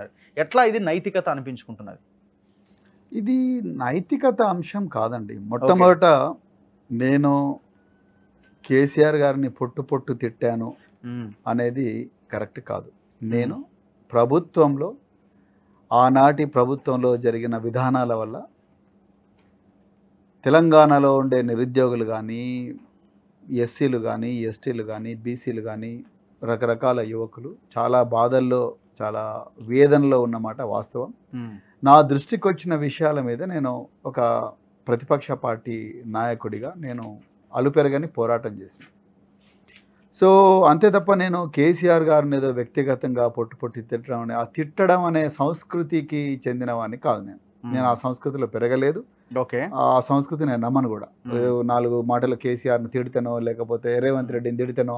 చేస్తున్నారు. ఎట్లా ఇది నైతికత అనిపించుకుంటున్నది? ఇది నైతికత అంశం కాదండి. మొట్టమొదట నేను కేసీఆర్ గారిని పొట్టు తిట్టాను అనేది కరెక్ట్ కాదు. నేను ప్రభుత్వంలో ఆనాటి ప్రభుత్వంలో జరిగిన విధానాల వల్ల తెలంగాణలో ఉండే నిరుద్యోగులు కానీ, ఎస్సీలు కానీ, ఎస్టీలు కానీ, బీసీలు కానీ, రకరకాల యువకులు చాలా బాధల్లో, చాలా వేదనలో ఉన్నమాట వాస్తవం. నా దృష్టికి వచ్చిన విషయాల మీద నేను ఒక ప్రతిపక్ష పార్టీ నాయకుడిగా నేను అలుపెరగని పోరాటం చేశాను. సో అంతే తప్ప నేను కేసీఆర్ గారిని ఏదో వ్యక్తిగతంగా పొట్టి తిట్టడం అనే సంస్కృతికి చెందినవాడిని కాదు. నేను ఆ సంస్కృతిలో పెరగలేదు. ఆ సంస్కృతి నేను నమ్మను కూడా. 4 మాటలు కేసీఆర్ని తిడితేనో, లేకపోతే రేవంత్ రెడ్డిని తిడితేనో,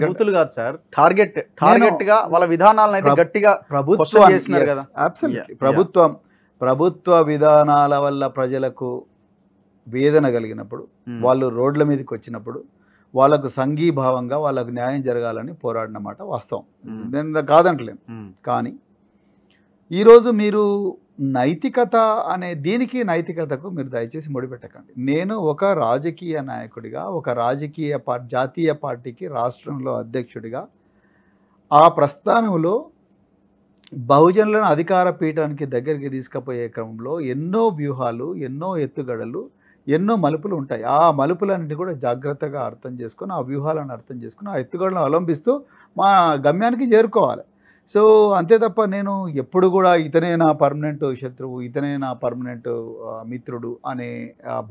బూతులు కాదు సార్, టార్గెట్ గా వాళ్ళ విధానాలను అయితే గట్టిగా ప్రభుత్వ విధానాల వల్ల ప్రజలకు వేదన కలిగినప్పుడు, వాళ్ళు రోడ్ల మీదకి వచ్చినప్పుడు వాళ్ళకు సంఘీభావంగా వాళ్ళకు న్యాయం జరగాలని పోరాడినమాట వాస్తవం. నేను కాదంటలేను. కానీ ఈరోజు మీరు నైతికత అనే దీనికి నైతికతకు మీరు దయచేసి ముడిపెట్టకండి. నేను ఒక రాజకీయ నాయకుడిగా, ఒక జాతీయ పార్టీకి రాష్ట్రంలో అధ్యక్షుడిగా ఆ ప్రస్థానంలో బహుజనులను అధికార పీఠానికి దగ్గరికి తీసుకుపోయే క్రమంలో ఎన్నో వ్యూహాలు, ఎన్నో ఎత్తుగడలు, ఎన్నో మలుపులు ఉంటాయి. ఆ మలుపులన్నింటి కూడా జాగ్రత్తగా అర్థం చేసుకొని, ఆ వ్యూహాలను అర్థం చేసుకుని, ఆ ఎత్తుగడలను అవలంబిస్తూ మా గమ్యానికి చేరుకోవాలి. సో అంతే తప్ప నేను ఎప్పుడు కూడా ఇతనే నా పర్మనెంట్ శత్రువు, ఇతనే నా పర్మనెంట్ మిత్రుడు అనే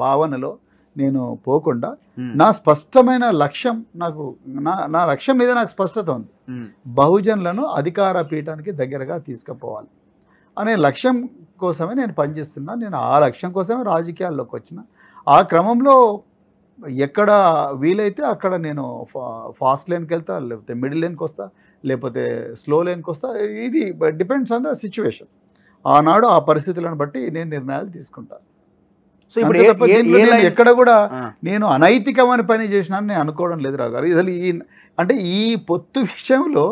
భావనలో నేను పోకుండా నా స్పష్టమైన లక్ష్యం, నా లక్ష్యం మీద నాకు స్పష్టత ఉంది. బహుజనులను అధికార పీఠానికి దగ్గరగా తీసుకుపోవాలి అనే లక్ష్యం కోసమే నేను పనిచేస్తున్నా. నేను ఆ లక్ష్యం కోసమే రాజకీయాల్లోకి వచ్చిన. ఆ క్రమంలో ఎక్కడ వీలైతే అక్కడ నేను ఫాస్ట్ లేన్కి వెళ్తా, లేకపోతే మిడిల్ లేన్కి వస్తా, లేకపోతే స్లో లేన్కి వస్తా. ఇది డిపెండ్స్ ఆన్ ద సిచ్యువేషన్. ఆనాడు ఆ పరిస్థితులను బట్టి నేను నిర్ణయాలు తీసుకుంటాను. సో ఇప్పుడు ఎక్కడ కూడా నేను అనైతికమైన పని చేసినాను నేను అనుకోవడం లేదు రావు గారు. అసలు ఈ పొత్తు విషయంలో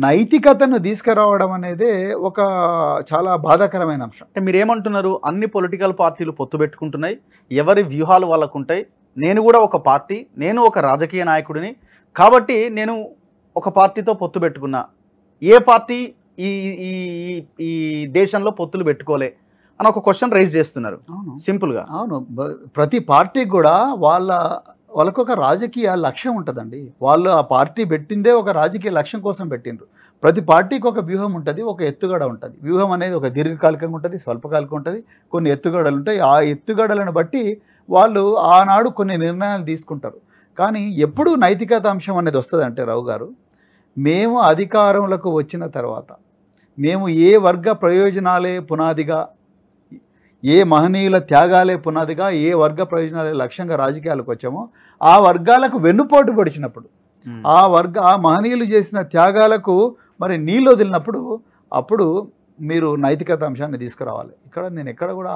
నైతికతను తీసుకురావడం అనేది ఒక చాలా బాధాకరమైన అంశం. అంటే మీరు ఏమంటున్నారు? అన్ని పొలిటికల్ పార్టీలు పొత్తు పెట్టుకుంటున్నాయి, ఎవరి వ్యూహాలు వాళ్ళకు ఉంటాయి. నేను కూడా ఒక పార్టీ, నేను ఒక రాజకీయ నాయకుడిని కాబట్టి నేను ఒక పార్టీతో పొత్తు పెట్టుకున్నా. ఏ పార్టీ ఈ దేశంలో పొత్తులు పెట్టుకోలే అని ఒక క్వశ్చన్ రైజ్ చేస్తున్నారు సింపుల్గా. అవును, ప్రతి పార్టీకి కూడా వాళ్ళకు ఒక రాజకీయ లక్ష్యం ఉంటుందండి. వాళ్ళు ఆ పార్టీ పెట్టిందే ఒక రాజకీయ లక్ష్యం కోసం పెట్టిండ్రు. ప్రతి పార్టీకి ఒక వ్యూహం ఉంటుంది, ఒక ఎత్తుగడ ఉంటుంది. వ్యూహం అనేది ఒక దీర్ఘకాలికంగా ఉంటుంది, స్వల్పకాలికంగా ఉంటుంది, కొన్ని ఎత్తుగడలు ఉంటాయి. ఆ ఎత్తుగడలను బట్టి వాళ్ళు ఆనాడు కొన్ని నిర్ణయాలు తీసుకుంటారు. కానీ ఎప్పుడు నైతికత అంశం అనేది వస్తుంది అంటే రావు గారు, మేము అధికారంలోకి వచ్చిన తర్వాత మేము ఏ వర్గ ప్రయోజనాలే పునాదిగా, ఏ మహనీయుల త్యాగాలే పునాదిగా, ఏ వర్గ ప్రయోజనాలే లక్ష్యంగా రాజకీయాలకు వచ్చామో ఆ వర్గాలకు వెన్నుపోటు పడిచినప్పుడు, ఆ మహనీయులు చేసిన త్యాగాలకు మరి నీళ్ళు వదిలినప్పుడు అప్పుడు మీరు నైతికత అంశాన్ని తీసుకురావాలి. ఇక్కడ నేను ఎక్కడ కూడా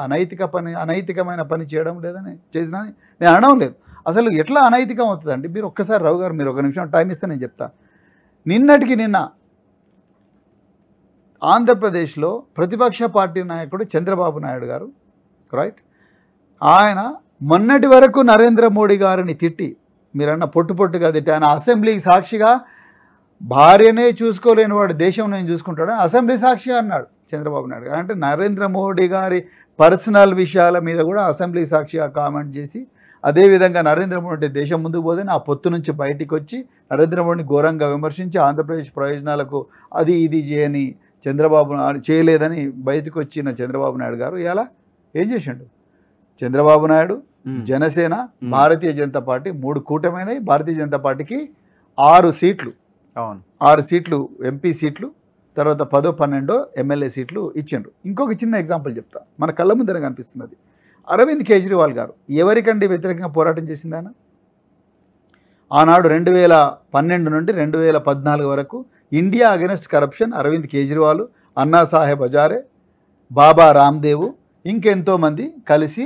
అనైతికమైన పని చేయడం లేదని చేసినా నేను అనడం లేదు. అసలు ఎట్లా అనైతికం అవుతుందండి? మీరు ఒక్కసారి రావు గారు మీరు ఒక నిమిషం టైం ఇస్తే నేను చెప్తా. నిన్న ఆంధ్రప్రదేశ్లో ప్రతిపక్ష పార్టీ నాయకుడు చంద్రబాబు నాయుడు గారు, రైట్, ఆయన మొన్నటి వరకు నరేంద్ర మోడీ గారిని తిట్టి, మీరన్న పొట్టుగా తిట్టి, ఆయన అసెంబ్లీకి సాక్షిగా భార్యనే చూసుకోలేని వాడు దేశం నేను చూసుకుంటాడని అసెంబ్లీ సాక్షిగా అన్నాడు చంద్రబాబు నాయుడు గారు. అంటే నరేంద్ర మోడీ గారి పర్సనల్ విషయాల మీద కూడా అసెంబ్లీ సాక్షిగా కామెంట్ చేసి, అదేవిధంగా నరేంద్ర మోడీ దేశం ముందుకు పోతే ఆ పొత్తు నుంచి బయటికి వచ్చి నరేంద్ర మోడీని ఘోరంగా విమర్శించి ఆంధ్రప్రదేశ్ ప్రయోజనాలకు ఇది చేయని చంద్రబాబు చేయలేదని బయటకు వచ్చిన చంద్రబాబు నాయుడు గారు ఇలా ఏం చేసిండు? చంద్రబాబు నాయుడు, జనసేన, భారతీయ జనతా పార్టీ 3 కూటమైనవి. భారతీయ జనతా పార్టీకి 6 సీట్లు, 6 సీట్లు ఎంపీ సీట్లు, తర్వాత 10, 12 ఎమ్మెల్యే సీట్లు ఇచ్చిండ్రు. ఇంకొక చిన్న ఎగ్జాంపుల్ చెప్తా, మన కళ్ళ ముందర కనిపిస్తున్నది. అరవింద్ కేజ్రీవాల్ గారు ఎవరికండి వ్యతిరేకంగా పోరాటం చేసింది? ఆయన ఆనాడు 2012 నుండి 2014 వరకు India against corruption Arvind Kejriwal, Anna Saheb Hazare, బాబా రామ్దేవ్, ఇంకెంతోమంది కలిసి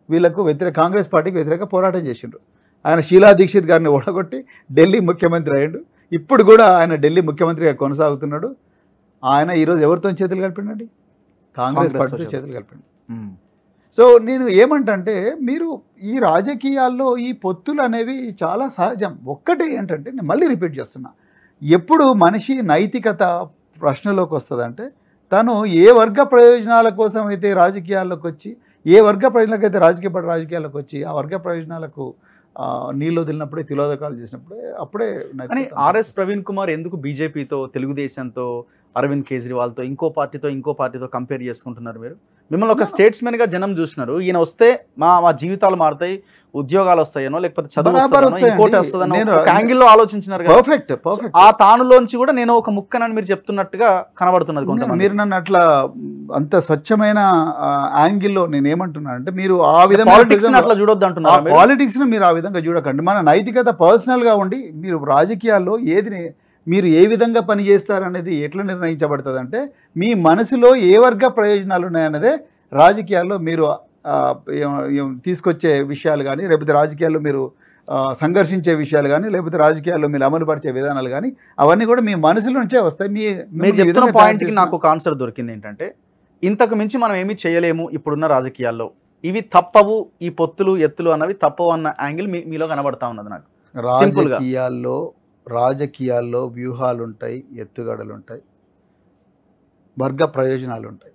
వీళ్ళకు కాంగ్రెస్ పార్టీకి వ్యతిరేక పోరాటం చేసిండ్రు. ఆయన షీలా దీక్షిత్ గారిని ఓడగొట్టి ఢిల్లీ ముఖ్యమంత్రి అయ్యాడు. ఇప్పుడు కూడా ఆయన ఢిల్లీ ముఖ్యమంత్రిగా కొనసాగుతున్నాడు. ఆయన ఈరోజు ఎవరితో చేతులు కలిపిండండి? కాంగ్రెస్ కాంగ్రెస్తో పార్టీతో చేతులు. చేతులు కలిపిండు. సో నేను ఏమంటంటే మీరు ఈ రాజకీయాల్లో ఈ పొత్తులు అనేవి చాలా సహజం. ఒక్కటే ఏంటంటే నేను మళ్ళీ రిపీట్ చేస్తున్నా, ఎప్పుడు మనిషి నైతికత ప్రశ్నలోకి వస్తుందంటే తను ఏ వర్గ ప్రయోజనాల కోసం అయితే రాజకీయాల్లోకి వచ్చి, ఏ వర్గ ప్రయోజనాలకు అయితే రాజకీయాల్లోకి వచ్చి ఆ వర్గ ప్రయోజనాలకు నీళ్ళు వదిలినప్పుడే తిలోదకాలు చేసినప్పుడే అప్పుడే కానీ ఆర్ఎస్ ప్రవీణ్ కుమార్ ఎందుకు బీజేపీతో, తెలుగుదేశంతో, అరవింద్ కేజ్రీవాల్తో, ఇంకో పార్టీతో కంపేర్ చేసుకుంటున్నారు? మీరు మిమ్మల్ని ఒక స్టేట్స్మెన్గా జనం చూసినారు, ఈయన వస్తే మా జీవితాలు మారుతాయి, ఉద్యోగాలు వస్తాయనో లేకపోతే చదువు బరాబర్ వస్తుందనో, ఇంకోటి వస్తుందనో నేను ఒక యాంగిల్లో ఆలోచించినారు కదా. పర్ఫెక్ట్. ఆ తానులోంచి కూడా నేను ఒక ముక్కనని మీరు చెప్తున్నట్టుగా కనబడుతున్నది కొంతమంది. మీరు నన్ను అట్లా అంత స్వచ్ఛమైన యాంగిల్లో నేను ఏమంటున్నాను అంటే మీరు ఆ విధంగా పాలిటిక్స్ అట్లా చూడొద్దు అంటున్నారు. పాలిటిక్స్ ను మీరు ఆ విధంగా చూడకండి. మన నైతికత పర్సనల్ గా ఉండి మీరు రాజకీయాల్లో మీరు ఏ విధంగా పని చేస్తారనేది ఎట్లా నిర్ణయించబడుతుంది అంటే మీ మనసులో ఏ వర్గ ప్రయోజనాలు ఉన్నాయన్నదే రాజకీయాల్లో మీరు తీసుకొచ్చే విషయాలు కానీ, లేకపోతే రాజకీయాల్లో మీరు సంఘర్షించే విషయాలు కానీ, లేకపోతే రాజకీయాల్లో మీరు అమలుపరిచే విధానాలు కానీ అవన్నీ కూడా మీ మనసులో నుంచే వస్తాయి. మీరు చెప్తున్న పాయింట్కి నాకు ఒక ఆన్సర్ దొరికింది ఏంటంటే, ఇంతకు మించి మనం ఏమీ చేయలేము ఇప్పుడున్న రాజకీయాల్లో, ఇవి తప్పవు, ఈ పొత్తులు ఎత్తులు అన్నవి తప్పవు అన్న యాంగిల్ మీలో కనబడతా ఉన్నది నాకు. రాజకీయాల్లో వ్యూహాలు ఉంటాయి, ఎత్తుగడలు ఉంటాయి, వర్గ ప్రయోజనాలు ఉంటాయి.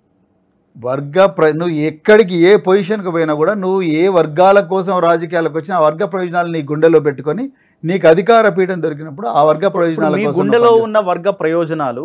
నువ్వు ఎక్కడికి ఏ పొజిషన్కి పోయినా కూడా నువ్వు ఏ వర్గాల కోసం రాజకీయాలకు వచ్చినా ఆ వర్గ ప్రయోజనాలు నీ గుండెలో పెట్టుకొని నీకు అధికార పీఠం దొరికినప్పుడు ఆ వర్గ ప్రయోజనాల కోసం గుండెలో ఉన్న వర్గ ప్రయోజనాలు